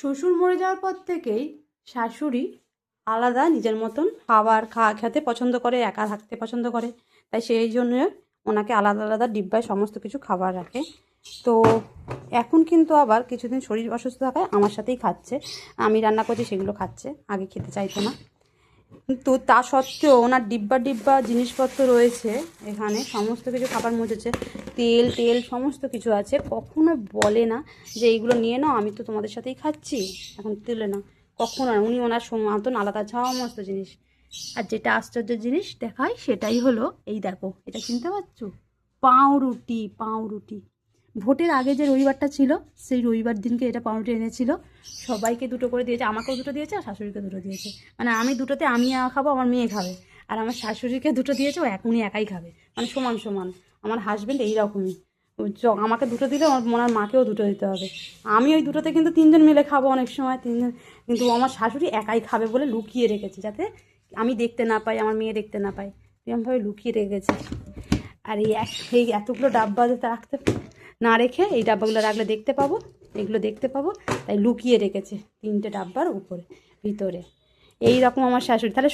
শ্বশুর মরে যাওয়ার পর থেকেই শাশুড়ি আলাদা নিজের মতন খাবার খেতে পছন্দ করে, একা থাকতে পছন্দ করে। তাই সেই জন্য ওনাকে আলাদা আলাদা ডিব্বায় সমস্ত কিছু খাবার রাখে। তো এখন কিন্তু আবার কিছুদিন শরীর অসুস্থ থাকায় আমার সাথেই খাচ্ছে, আমি রান্না করছি সেগুলো খাচ্ছে, আগে খেতে চাইতো না। কিন্তু তা সত্ত্বেও ওনার ডিব্বা ডিব্বা জিনিসপত্র রয়েছে এখানে, সমস্ত কিছু খাবার মুছেছে, তেল তেল সমস্ত কিছু আছে। কখনো বলে না যে এইগুলো নিয়ে নাও, আমি তো তোমাদের সাথেই খাচ্ছি, এখন তুলে না, কখনো না। উনি ওনার মতন আলাদা সমস্ত জিনিস। আর যেটা আশ্চর্য জিনিস দেখায় সেটাই হলো এই দেখো, এটা চিনতে পারছো? পাউরুটি। পাউরুটি ভোটের আগে যে রবিবারটা ছিল সেই রবিবার দিনকে এটা পাউরুটি এনেছিল, সবাইকে দুটো করে দিয়েছে, আমাকেও দুটো দিয়েছে আর শাশুড়িকে দুটো দিয়েছে। মানে আমি দুটোতে আমি খাবো, আমার মেয়ে খাবে, আর আমার শাশুড়িকে দুটো দিয়েছে, ও উনি একাই খাবে, মানে সমান সমান। আমার হাজব্যান্ড এইরকমই, আমাকে দুটো দিলে ওনার মাকেও দুটো দিতে হবে। আমি ওই দুটোতে কিন্তু তিনজন মিলে খাবো অনেক সময়, তিনজন। কিন্তু আমার শাশুড়ি একাই খাবে বলে লুকিয়ে রেখেছে, যাতে আমি দেখতে না পাই, আমার মেয়ে দেখতে না পায়, এরকমভাবে লুকিয়ে রেখেছে। আর এই এতগুলো ডাব্বা রাখতে না রেখে, এই ডাব্বাগুলো রাখলে দেখতে পাবো, এগুলো দেখতে পাবো, তাই লুকিয়ে রেখেছে 3টে ডাব্বার উপরে ভিতরে। এই রকম আমার শাশুড়ি। তাহলে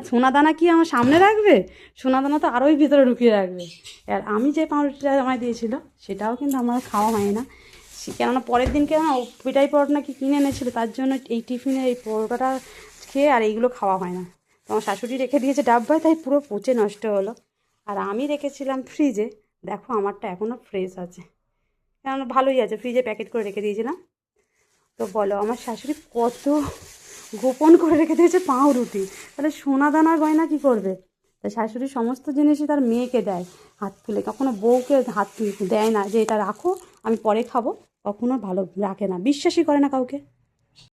সোনাদানা কি আমার সামনে রাখবে? সোনাদানা তো আরোই ভিতরে ঢুকিয়ে রাখবে। আর আমি যে পাউরুটিটা আমায় দিয়েছিল সেটাও কিন্তু আমার খাওয়া হয় না, কেননা পরের দিনকে না পিঠাই পরোটা নাকি কিনে এনেছিলো, তার জন্য এই টিফিনে এই পরোটাটা খেয়ে আর এইগুলো খাওয়া হয় না। তো আমার শাশুড়ি রেখে দিয়েছে ডাব্বায়, তাই পুরো পচে নষ্ট হলো। আর আমি রেখেছিলাম ফ্রিজে, দেখো আমারটা এখনও ফ্রেশ আছে, কেননা ভালোই আছে, ফ্রিজে প্যাকেট করে রেখে দিয়েছিলাম। তো বলো আমার শাশুড়ি কত গোপন করে রেখে দিয়েছে পাউরুটি, তাহলে সোনাদানার গয়না কী করবে? তাই শাশুড়ি সমস্ত জিনিসই তার মেয়েকে দেয় হাত তুলে, কখনো বউকে হাত দেয় না যে এটা রাখো আমি পরে খাবো, কখনো ভালো রাখে না, বিশ্বাসই করে না কাউকে।